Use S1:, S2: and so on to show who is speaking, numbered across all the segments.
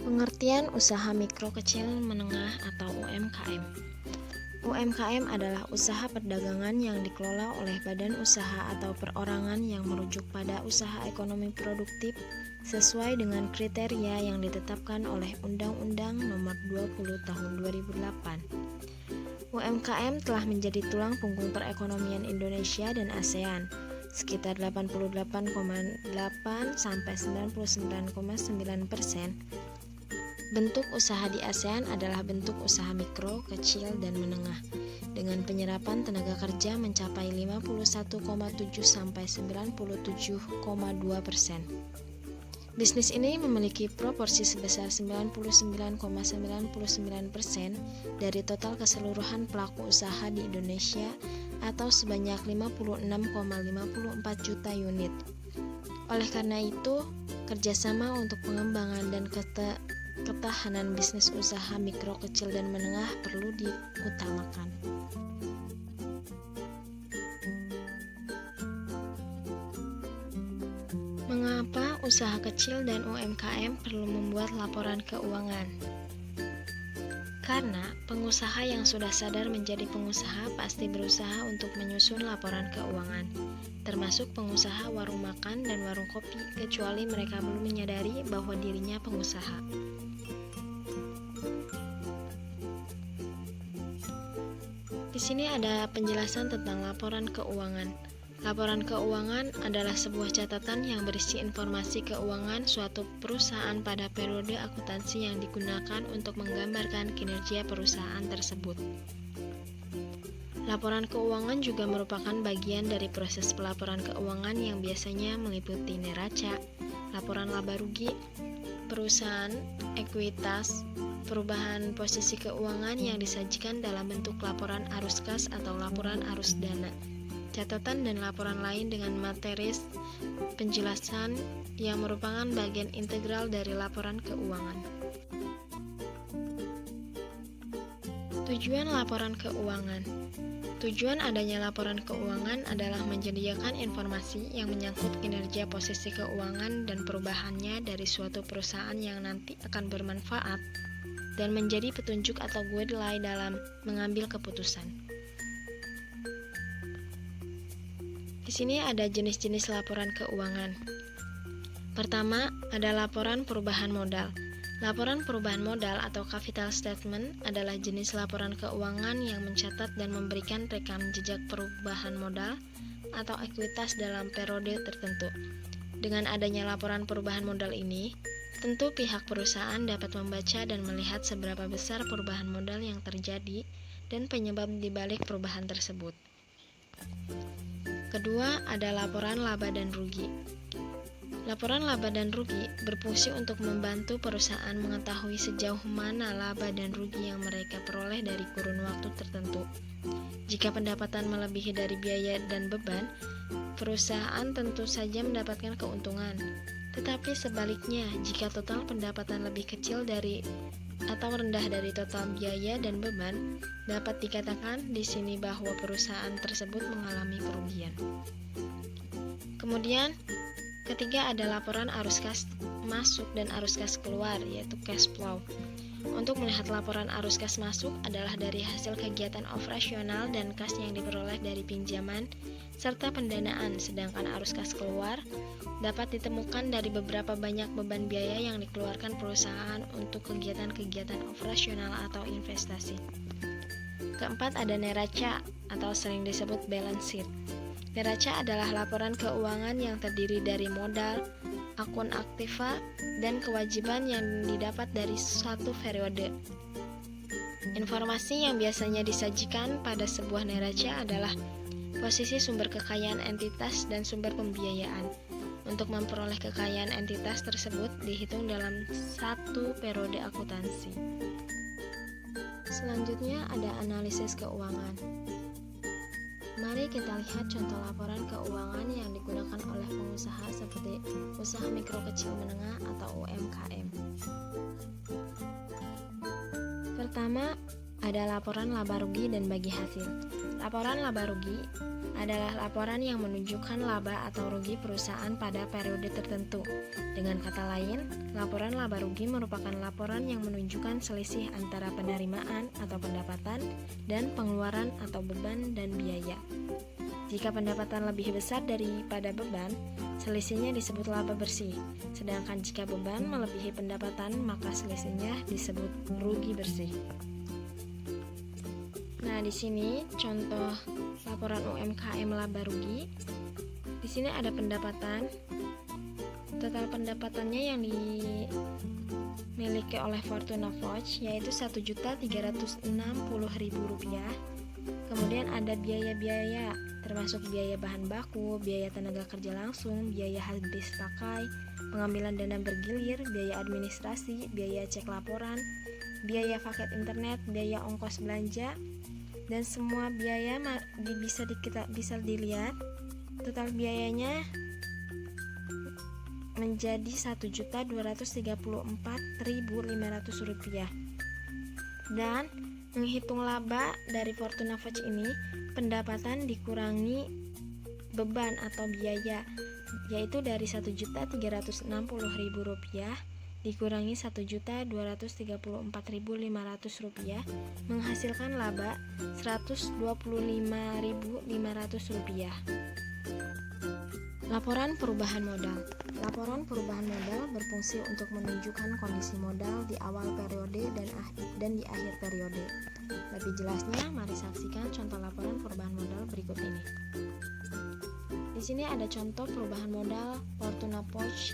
S1: Pengertian usaha mikro kecil menengah atau UMKM. UMKM adalah usaha perdagangan yang dikelola oleh badan usaha atau perorangan yang merujuk pada usaha ekonomi produktif sesuai dengan kriteria yang ditetapkan oleh Undang-Undang Nomor 20 Tahun 2008. UMKM telah menjadi tulang punggung perekonomian Indonesia dan ASEAN, sekitar 88,8 sampai 99,9%. Bentuk usaha di ASEAN adalah bentuk usaha mikro, kecil, dan menengah, dengan penyerapan tenaga kerja mencapai 51,7 sampai 97,2%. Bisnis ini memiliki proporsi sebesar 99,99% dari total keseluruhan pelaku usaha di Indonesia atau sebanyak 56,54 juta unit. Oleh karena itu, kerjasama untuk pengembangan dan ketahanan bisnis usaha mikro, kecil, dan menengah perlu diutamakan. Mengapa usaha kecil dan UMKM perlu membuat laporan keuangan? Karena pengusaha yang sudah sadar menjadi pengusaha pasti berusaha untuk menyusun laporan keuangan, termasuk pengusaha warung makan dan warung kopi, kecuali mereka belum menyadari bahwa dirinya pengusaha. Di sini ada penjelasan tentang laporan keuangan. Laporan keuangan adalah sebuah catatan yang berisi informasi keuangan suatu perusahaan pada periode akuntansi yang digunakan untuk menggambarkan kinerja perusahaan tersebut. Laporan keuangan juga merupakan bagian dari proses pelaporan keuangan yang biasanya meliputi neraca, laporan laba rugi perusahaan, ekuitas, perubahan posisi keuangan yang disajikan dalam bentuk laporan arus kas atau laporan arus dana, catatan dan laporan lain dengan materi penjelasan yang merupakan bagian integral dari laporan keuangan. Tujuan laporan keuangan. Tujuan adanya laporan keuangan adalah menyediakan informasi yang menyangkut kinerja posisi keuangan dan perubahannya dari suatu perusahaan yang nanti akan bermanfaat dan menjadi petunjuk atau guideline dalam mengambil keputusan. Di sini ada jenis-jenis laporan keuangan. Pertama, ada laporan perubahan modal. Laporan perubahan modal atau capital statement adalah jenis laporan keuangan yang mencatat dan memberikan rekam jejak perubahan modal atau ekuitas dalam periode tertentu. Dengan adanya laporan perubahan modal ini, tentu pihak perusahaan dapat membaca dan melihat seberapa besar perubahan modal yang terjadi dan penyebab di balik perubahan tersebut. Kedua, ada laporan laba dan rugi. Laporan laba dan rugi berfungsi untuk membantu perusahaan mengetahui sejauh mana laba dan rugi yang mereka peroleh dari kurun waktu tertentu. Jika pendapatan melebihi dari biaya dan beban, perusahaan tentu saja mendapatkan keuntungan. Tetapi sebaliknya, jika total pendapatan lebih kecil dari atau rendah dari total biaya dan beban, dapat dikatakan di sini bahwa perusahaan tersebut mengalami kerugian. Kemudian, ketiga ada laporan arus kas masuk dan arus kas keluar, yaitu cash flow. Untuk melihat laporan arus kas masuk adalah dari hasil kegiatan operasional dan kas yang diperoleh dari pinjaman serta pendanaan, sedangkan arus kas keluar dapat ditemukan dari beberapa banyak beban biaya yang dikeluarkan perusahaan untuk kegiatan-kegiatan operasional atau investasi. Keempat ada neraca atau sering disebut balance sheet. Neraca adalah laporan keuangan yang terdiri dari modal, akun aktiva, dan kewajiban yang didapat dari suatu periode. Informasi yang biasanya disajikan pada sebuah neraca adalah posisi sumber kekayaan entitas dan sumber pembiayaan. Untuk memperoleh kekayaan entitas tersebut dihitung dalam satu periode akuntansi. Selanjutnya ada analisis keuangan. Mari kita lihat contoh laporan keuangan yang digunakan oleh pengusaha seperti usaha mikro kecil menengah atau UMKM. Pertama, ada laporan laba rugi dan bagi hasil. Laporan laba rugi adalah laporan yang menunjukkan laba atau rugi perusahaan pada periode tertentu. Dengan kata lain, laporan laba rugi merupakan laporan yang menunjukkan selisih antara penerimaan atau pendapatan dan pengeluaran atau beban dan biaya. Jika pendapatan lebih besar daripada beban, selisihnya disebut laba bersih. Sedangkan jika beban melebihi pendapatan, maka selisihnya disebut rugi bersih. Nah, di sini contoh laporan UMKM laba rugi. Di sini ada pendapatan. Total pendapatannya yang dimiliki oleh Fortuna Forge yaitu Rp1.360.000. Kemudian ada biaya-biaya, termasuk biaya bahan baku, biaya tenaga kerja langsung, biaya habis pakai, pengambilan dana bergilir, biaya administrasi, biaya cek laporan, biaya paket internet, biaya ongkos belanja, dan semua biaya bisa dilihat. Total biayanya menjadi Rp1.234.500. Dan menghitung laba dari Fortuna Forge ini, pendapatan dikurangi beban atau biaya, yaitu dari Rp1.360.000 dikurangi Rp1.234.500 menghasilkan laba Rp125.500. Laporan perubahan modal. Laporan perubahan modal berfungsi untuk menunjukkan kondisi modal di awal periode dan di akhir periode. Lebih jelasnya, mari saksikan contoh laporan perubahan modal berikut ini. Di sini ada contoh perubahan modal Fortuna Forge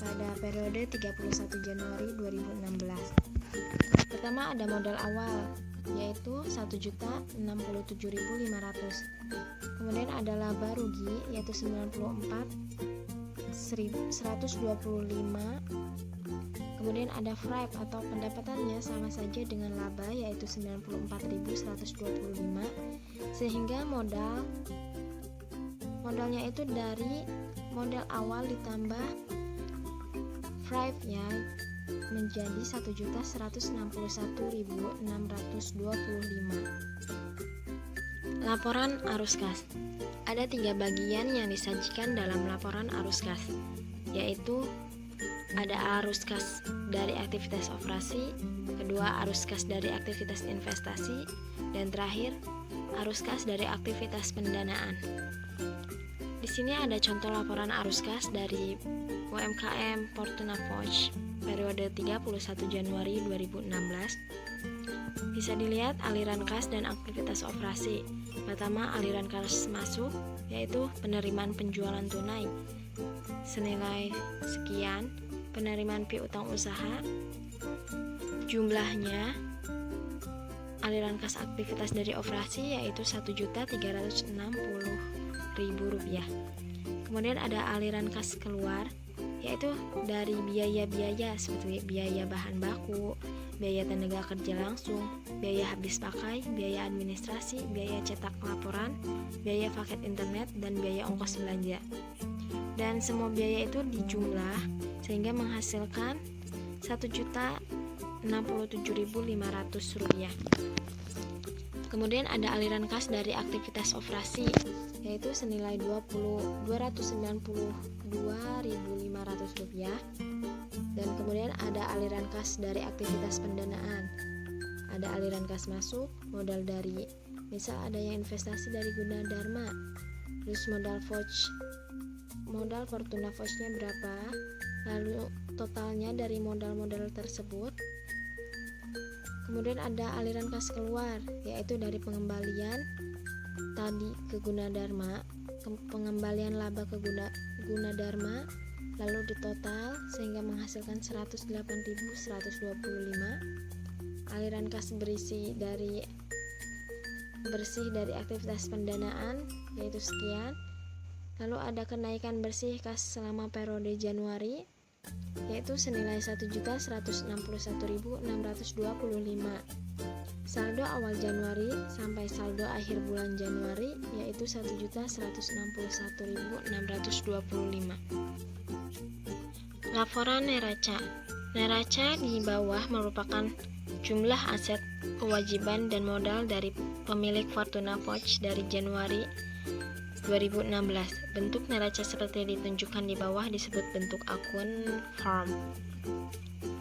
S1: pada periode 31 Januari 2016. Pertama ada modal awal, yaitu Rp1.067.500. Kemudian ada laba rugi, yaitu Rp94.125. Kemudian ada FRIP atau pendapatannya sama saja dengan laba, yaitu Rp94.125, sehingga modalnya itu dari modal awal ditambah FRIP-nya menjadi Rp1.161.625. Laporan arus kas. Ada 3 bagian yang disajikan dalam laporan arus kas, yaitu ada arus kas dari aktivitas operasi, kedua arus kas dari aktivitas investasi, dan terakhir arus kas dari aktivitas pendanaan. Di sini ada contoh laporan arus kas dari UMKM Fortuna Forge periode 31 Januari 2016. Bisa dilihat aliran kas dan aktivitas operasi. Pertama, aliran kas masuk, yaitu penerimaan penjualan tunai senilai sekian, penerimaan piutang usaha, jumlahnya. Aliran kas aktivitas dari operasi yaitu Rp1.360.000. Kemudian ada aliran kas keluar, yaitu dari biaya-biaya seperti biaya bahan baku, biaya tenaga kerja langsung, biaya habis pakai, biaya administrasi, biaya cetak laporan, biaya paket internet, dan biaya ongkos belanja. Dan semua biaya itu dijumlah sehingga menghasilkan Rp1.067.500. Kemudian ada aliran kas dari aktivitas operasi, yaitu senilai Rp292.500. Dan kemudian ada aliran kas dari aktivitas pendanaan. Ada aliran kas masuk, modal dari, misal ada yang investasi dari Gunadarma, terus modal Fortuna Forge-nya berapa, lalu totalnya dari modal-modal tersebut. Kemudian ada aliran kas keluar, yaitu dari pengembalian tadi ke Gunadarma, pengembalian laba ke Gunadarma, lalu ditotal sehingga menghasilkan 108.125. Aliran kas bersih dari aktivitas pendanaan yaitu sekian. Lalu ada kenaikan bersih kas selama periode Januari, yaitu senilai Rp1.161.625. Saldo awal Januari sampai saldo akhir bulan Januari yaitu Rp1.161.625. Laporan neraca. Neraca di bawah merupakan jumlah aset, kewajiban, dan modal dari pemilik Fortuna Forge dari Januari 2016. Bentuk neraca seperti ditunjukkan di bawah disebut bentuk akun firm.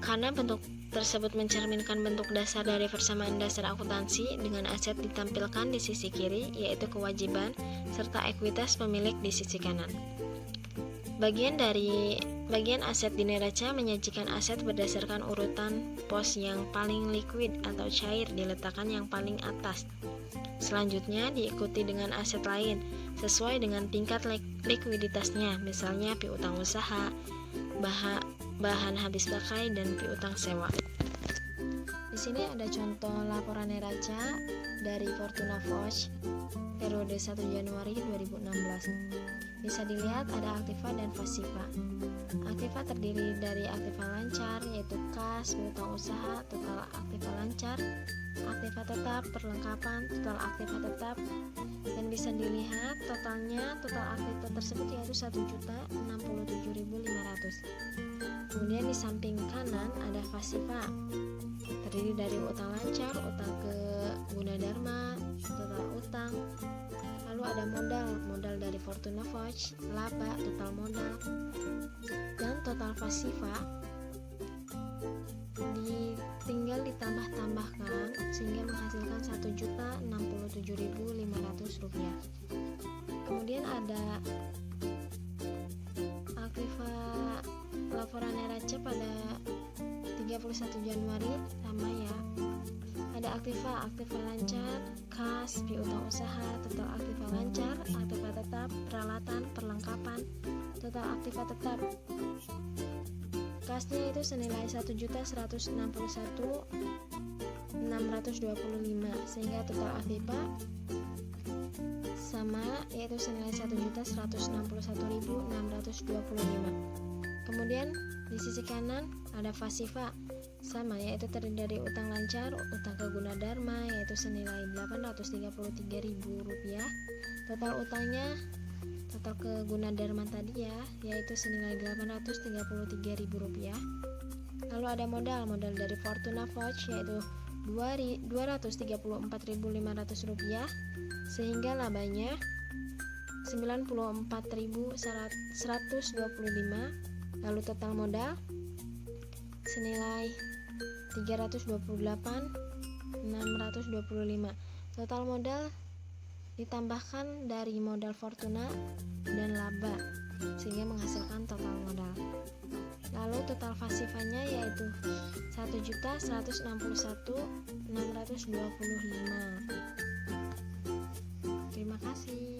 S1: Karena bentuk tersebut mencerminkan bentuk dasar dari persamaan dasar akuntansi dengan aset ditampilkan di sisi kiri, yaitu kewajiban, serta ekuitas pemilik di sisi kanan. Bagian aset di neraca menyajikan aset berdasarkan urutan pos yang paling liquid atau cair diletakkan yang paling atas. Selanjutnya diikuti dengan aset lain sesuai dengan tingkat likuiditasnya, misalnya piutang usaha, bahan habis pakai, dan piutang sewa. Di sini ada contoh laporan neraca dari Fortuna Foch periode 1 Januari 2016. Bisa dilihat ada aktiva dan pasiva. Aktiva terdiri dari aktiva lancar, yaitu kas, piutang usaha, total aktiva lancar, aktiva tetap, perlengkapan, total aktiva tetap, dan bisa dilihat total aktiva tersebut yaitu 1.067.500. Kemudian di samping kanan ada pasiva, terdiri dari utang lancar, utang ke Gunadarma, total utang. Lalu ada modal dari Fortuna Foch, laba, total modal, dan total pasiva tinggal ditambah-tambahkan sehingga menghasilkan Rp1.067.500. Kemudian ada aktiva laporan neraca pada 31 Januari sama ya. Ada aktiva lancar, kas, piutang usaha, total aktiva lancar, aktiva tetap, peralatan, perlengkapan, total aktiva tetap. Kasnya itu senilai 1.161.625 sehingga total aktiva sama yaitu senilai 1.161.625. Kemudian di sisi kanan ada pasiva sama yaitu terdiri dari utang lancar, utang ke Gunadarma yaitu senilai Rp833.000. Total utangnya total ke Gunadarma tadi ya yaitu senilai Rp833.000. Lalu ada modal dari Fortuna Foch yaitu Rp234.500 sehingga labanya Rp94.125. Lalu total modal senilai Rp328.625. Total modal ditambahkan dari modal Fortuna dan laba sehingga menghasilkan total modal. Lalu total pasifanya yaitu Rp1.161.625. Terima kasih.